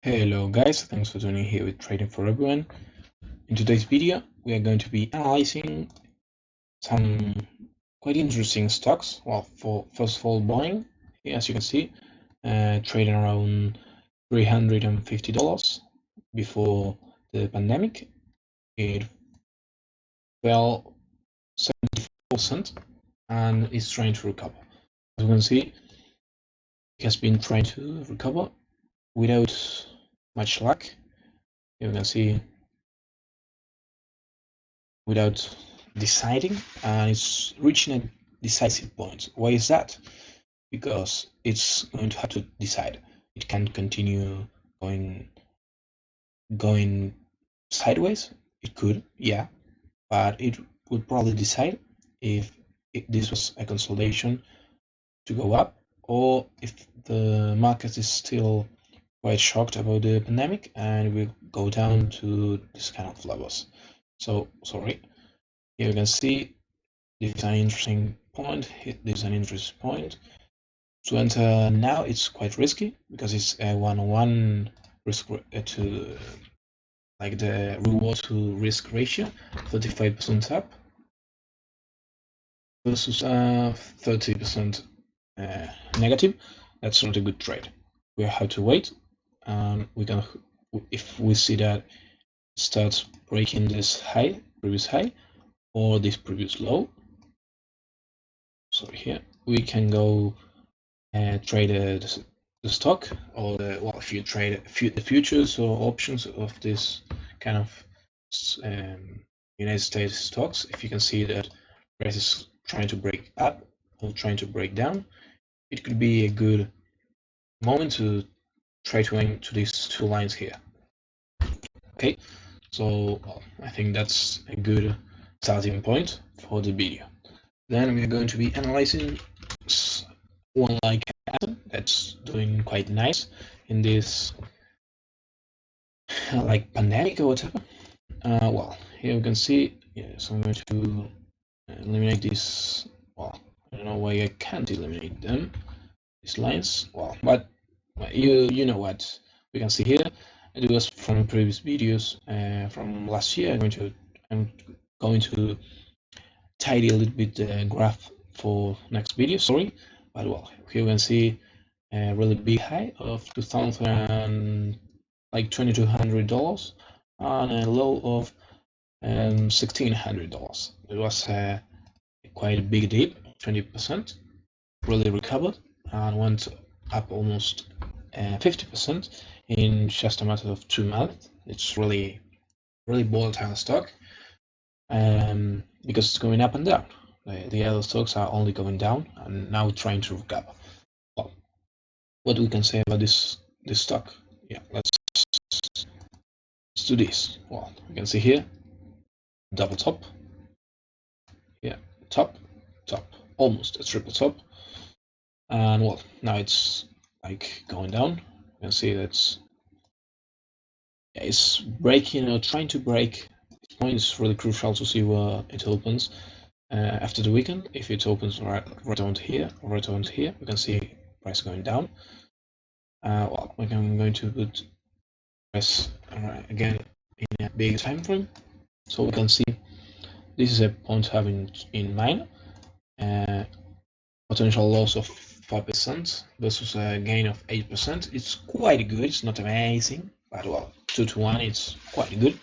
Hello guys, thanks for tuning here with Trading for Everyone. In today's video, we are going to be analyzing some quite interesting stocks. Well, first of all, Boeing, as you can see, trading around $350 before the pandemic. It fell 74% and is trying to recover. As you can see, it has been trying to recover without much luck. You can see without deciding, and it's reaching a decisive point. Why is that? Because it's going to have to decide. It can't continue going sideways. It could, yeah, but it would probably decide if this was a consolidation to go up, or if the market is still quite shocked about the pandemic and will go down to this kind of levels. So sorry, here you can see this is an interesting point. This is an interesting point. To enter now, it's quite risky because it's a 1-on-1 risk to like the reward to risk ratio, 35% up versus 30% negative. That's not a good trade. We have to wait. We can, if we see that it starts breaking this high, previous high, or this previous low. So here we can go trade the stock, or if you trade the futures or options of this kind of United States stocks, if you can see that price is trying to break up or trying to break down, it could be a good moment to try to aim to these two lines here. Okay, so I think that's a good starting point for the video. Then we're going to be analyzing one like AMZN that's doing quite nice in this like pandemic or whatever. Well, here you can see, so I'm going to eliminate this. Well, I don't know why I can't eliminate them, these lines. Well, but you know what we can see here. It was from previous videos from last year. I'm going to tidy a little bit the graph for next video. Sorry, but well, here you can see a really big high of $2,200 and a low of $1,600. It was quite a big dip, 20%, really recovered and went up almost 50% in just a matter of 2 months. It's really volatile stock because it's going up and down. The other stocks are only going down and now trying to recover. Well, what we can say about this stock? Yeah, let's do this. Well, you can see here, double top. Yeah, top, almost a triple top. And well, now it's like going down. You can see that's it's breaking or trying to break. This point is really crucial to see where it opens after the weekend. If it opens right around here, we can see price going down. Well, I'm going to put price again in a big time frame, so we can see this is a point to have in mind. Potential loss of 5% versus a gain of 8%. It's quite good. It's not amazing, but well, 2 to 1, it's quite good.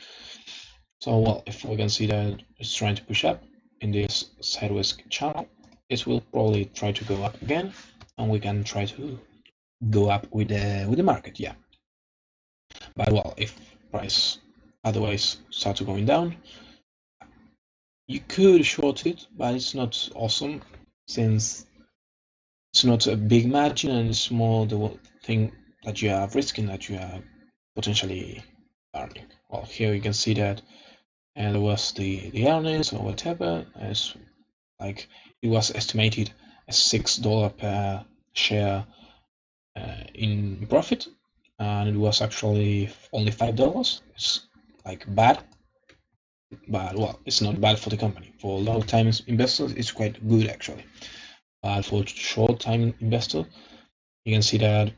So well, if we can see that it's trying to push up in this sideways channel, it will probably try to go up again, and we can try to go up with the market, yeah. But well, if price otherwise starts going down, you could short it, but it's not awesome since it's not a big margin and it's more the thing that you are risking that you are potentially earning. Well, here you can see that there was the earnings or whatever, as like it was estimated as $6 per share in profit, and it was actually only $5. It's like bad, but well, it's not bad for the company. For long-time investors, it's quite good actually. But for short-time investor, you can see that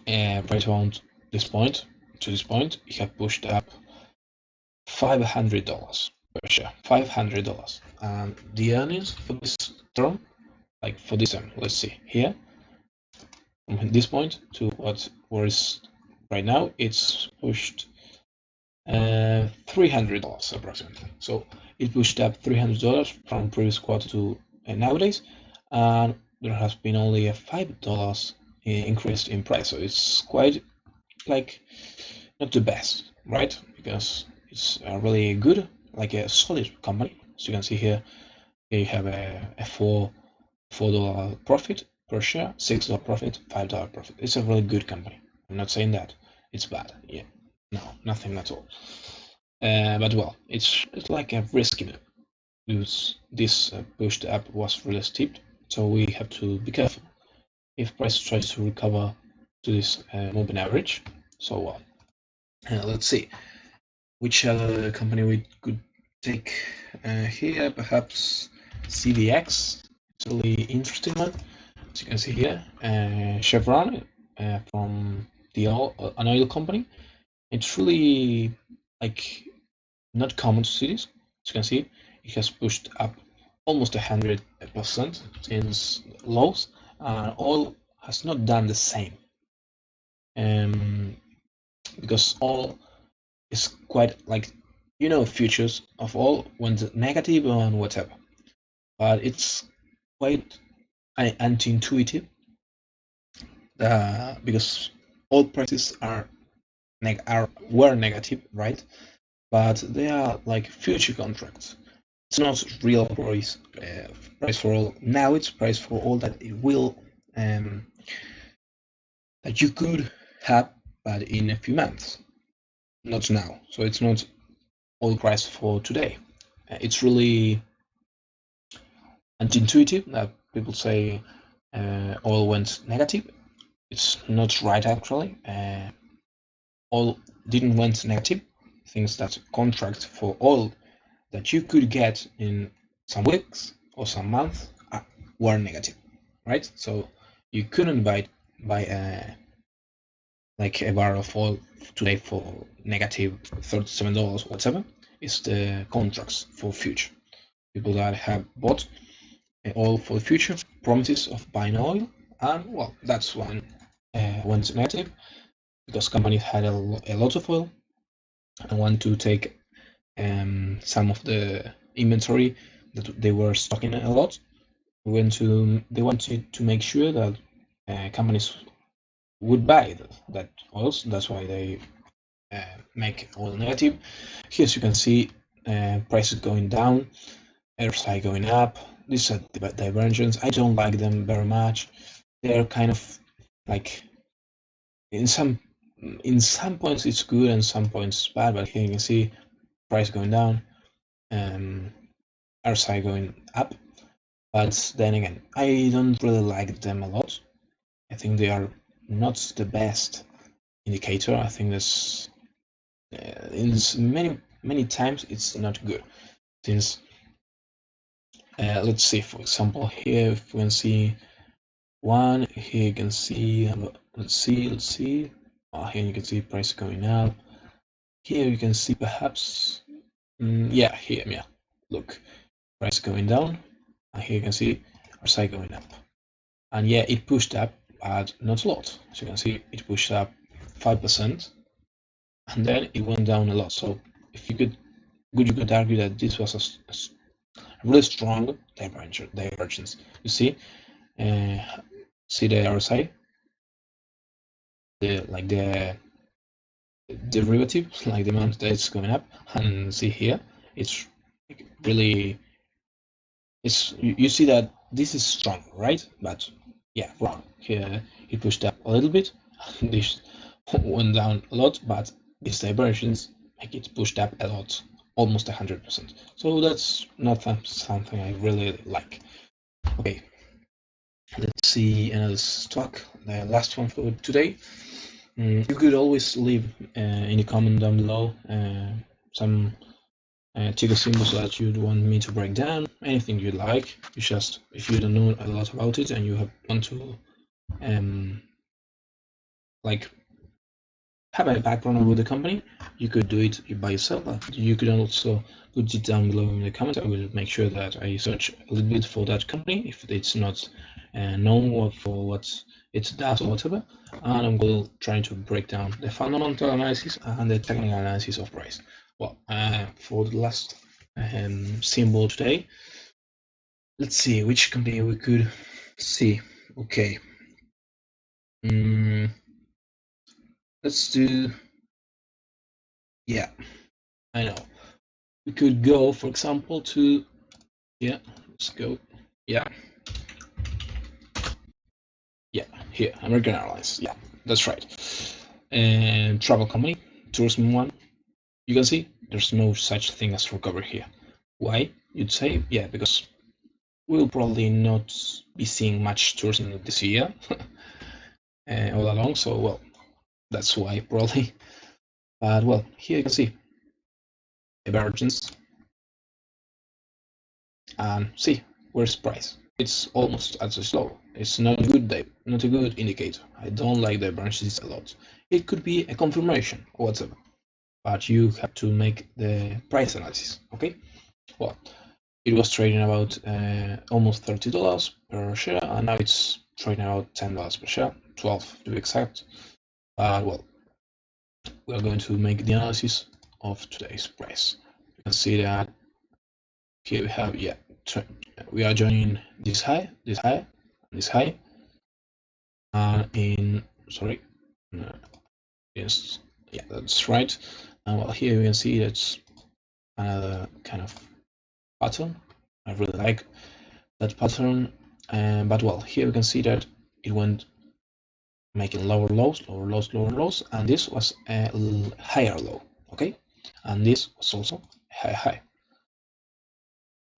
right around this point to this point, it have pushed up $500 per share, $500. And the earnings for this term, like for this term, let's see here, from this point to where is right now, it's pushed $300 approximately. So it pushed up $300 from previous quarter to nowadays, and there has been only a $5 increase in price. So it's quite like not the best, right? Because it's a really good, like a solid company. As you can see here, you have a $4 profit per share, $6 profit, $5 profit. It's a really good company. I'm not saying that it's bad. Yeah, no, nothing at all. But well, it's like a risky move because this pushed up was really steep, so we have to be careful if price tries to recover to this moving average. So well, let's see which other company we could take here. Perhaps CVX. It's a really interesting one. As you can see here, Chevron from an oil company. It's really like not common to see this. As you can see, it has pushed up almost 100% since lows. Oil has not done the same, because oil is quite like, futures of oil went negative and whatever, but it's quite anti-intuitive because oil prices were negative, right? But they are like future contracts. It's not real price for all. Now it's price for all that it will that you could have, but in a few months, not now. So it's not oil price for today. It's really anti-intuitive that people say oil went negative. It's not right actually. Oil didn't went negative. Things that contract for oil that you could get in some weeks or some months were negative, right? So you couldn't buy like a barrel of oil today for negative $37 or whatever. It's the contracts for future. People that have bought oil for the future, promises of buying oil, and well, that's when went negative because companies had a lot of oil and want to take some of the inventory that they were stocking a lot. They wanted to make sure that companies would buy that oils. That's why they make oil negative. Here, as you can see, prices going down, RSI going up. These are divergence. I don't like them very much. They're kind of like in some points it's good and some points bad. But here you can see price going down, RSI going up. But then again, I don't really like them a lot. I think they are not the best indicator. I think this in many times it's not good, since let's see, for example, here if we can see one, here you can see let's see here you can see price going up. Here you can see perhaps yeah, look, price going down, and here you can see RSI going up. And yeah, it pushed up, but not a lot. As you can see, it pushed up 5%, and then it went down a lot. So if you could argue that this was a really strong divergence. You see, see the RSI, the derivative, like the amount that it's going up, and see here, it's really, you see that this is strong, right? But yeah, wrong. Here it pushed up a little bit, this went down a lot, but these diversions make it pushed up a lot, almost 100%. So that's not something I really like. Okay, let's see another stock, the last one for today. You could always leave in the comment down below some ticker symbols that you'd want me to break down, anything you like. You just, if you don't know a lot about it and you want to like have a background about the company, you could do it by yourself. You could also put it down below in the comments. I will make sure that I search a little bit for that company if it's not known for what it does or whatever, and I'm going to try to break down the fundamental analysis and the technical analysis of price. Well, for the last symbol today, let's see which company we could see. Okay. Let's do, yeah, I know. We could go, for example, to, yeah, let's go, yeah, here, American Airlines, yeah, that's right. And travel company, tourism one, you can see there's no such thing as recovery here. Why? You'd say, yeah, because we'll probably not be seeing much tourism this year all along, so, well, that's why probably. But, well, here you can see divergence, and see where's price. It's almost as slow. It's not a good day, not a good indicator. I don't like the branches a lot. It could be a confirmation or whatever, but you have to make the price analysis. Okay. Well, it was trading about almost $30 per share, and now it's trading about $10 per share, 12 to be exact. Well, we are going to make the analysis of today's price. You can see that here we have, yeah, we are joining this high, this high, this high, in, sorry, yes, yeah, that's right. And well, here we can see that's another kind of pattern. I really like that pattern, but well, here we can see that it went making lower lows, lower lows, lower lows, and this was a higher low, okay, and this was also high high.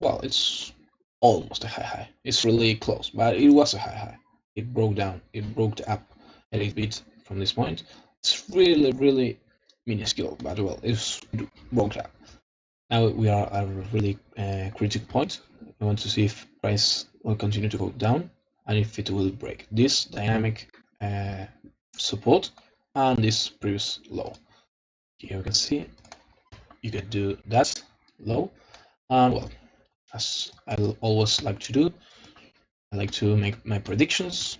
Well, it's almost a high high. It's really close, but it was a high high. It broke down. It broke up a little bit from this point. It's really, really minuscule, but well, it broke up. Now we are at a really critical point. We want to see if price will continue to go down and if it will break this dynamic support and this previous low. Here you can see you can do that low, and well, as I always like to do, I like to make my predictions.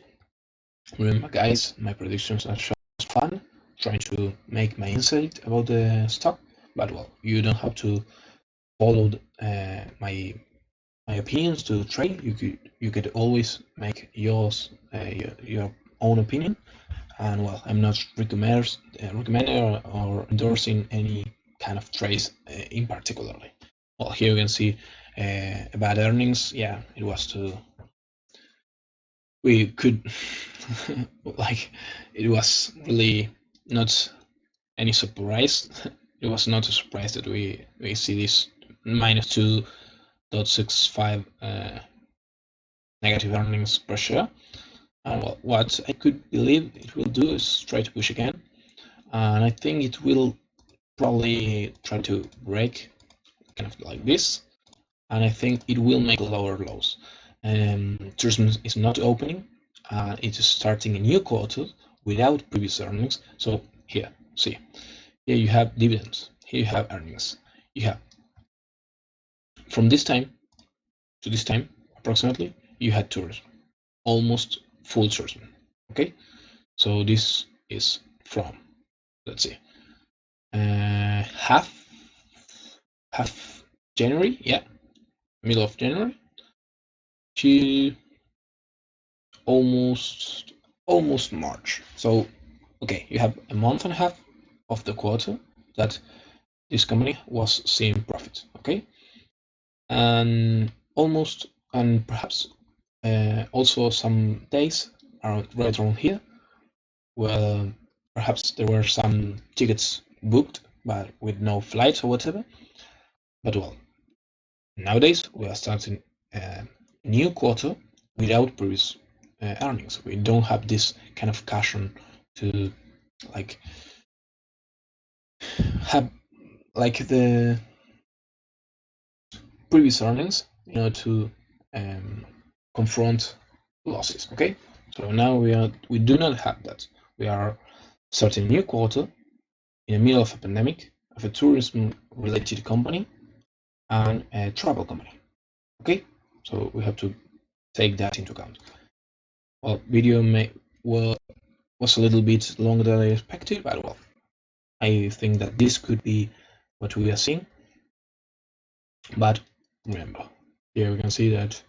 Remember, guys, my predictions are just fun, trying to make my insight about the stock. But well, you don't have to follow my opinions to trade. You could always make yours your own opinion. And well, I'm not recommending or endorsing any kind of trades in particularly. Well, here you can see bad earnings. Yeah, it was to, we could like, it was really not any surprise. It was not a surprise that we see this minus 2.65 negative earnings per share. And well, what I could believe it will do is try to push again, and I think it will probably try to break kind of like this, and I think it will make lower lows. Tourism is not opening, it is starting a new quarter without previous earnings. So here, see, here you have dividends, here you have earnings. You have, from this time to this time approximately, you had tourism, almost full tourism. Okay, so this is from, let's see, half January, yeah, middle of January, to almost March. So okay, you have a month and a half of the quarter that this company was seeing profit. Okay, and almost, and perhaps also some days around right around here, well, perhaps there were some tickets booked but with no flights or whatever. But well, nowadays we are starting a new quarter without previous earnings. We don't have this kind of cushion to like have like the previous earnings, you know, to confront losses. Okay, so now we do not have that. We are starting a new quarter in the middle of a pandemic, of a tourism-related company and a travel company. Okay, so we have to take that into account. Well, video was a little bit longer than I expected, but well, I think that this could be what we are seeing. But remember, here we can see that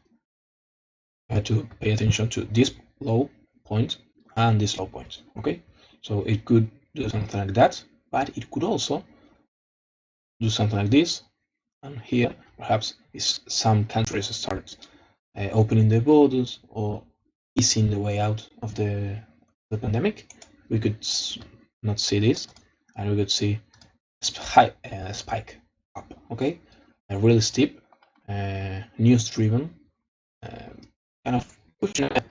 I had to pay attention to this low point and this low point. Okay, so it could do something like that, but it could also do something like this. And here, perhaps, is some countries start opening their borders or easing the way out of the pandemic. We could not see this, and we could see a spike up. Okay, a really steep, news-driven, kind of pushing up,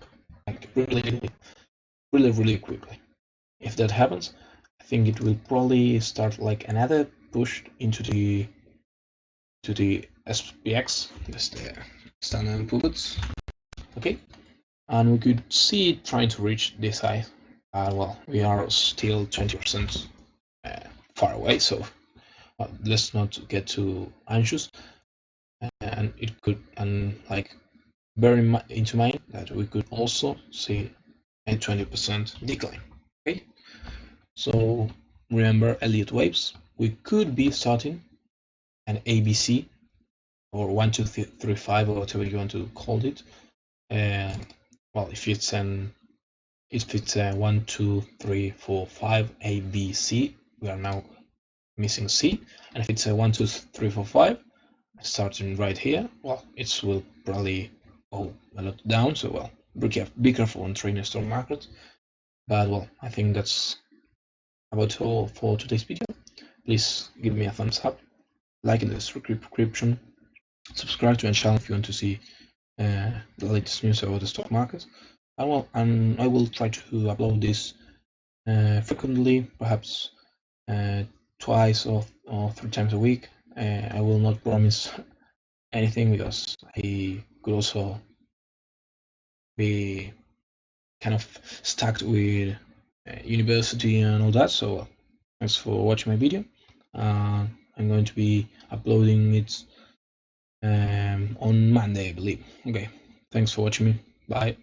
like really quickly. If that happens, I think it will probably start like another push into the SPX, that's the standard pullets. Okay, and we could see it trying to reach this high. Well, we are still 20% far away, so let's not get too anxious. And it could, and like, bear into mind that we could also see a 20% decline. Okay, so remember Elliott waves. We could be starting an ABC or 1, 2, 3, 5, or whatever you want to call it. Well, if it's a 1, 2, 3, 4, 5 A, B, C, we are now missing C. And if it's a 1, 2, 3, 4, 5, starting right here, well, it will probably go a lot down. So well, be careful on trading stock market. But well, I think that's about all for today's video. Please give me a thumbs up, like in the description, subscribe to my channel if you want to see the latest news about the stock market. And well, and I will try to upload this frequently, perhaps twice or 3 times a week. I will not promise anything because I could also be kind of stuck with university and all that. So thanks for watching my video. I'm going to be uploading it on Monday, I believe. Okay, thanks for watching me. Bye.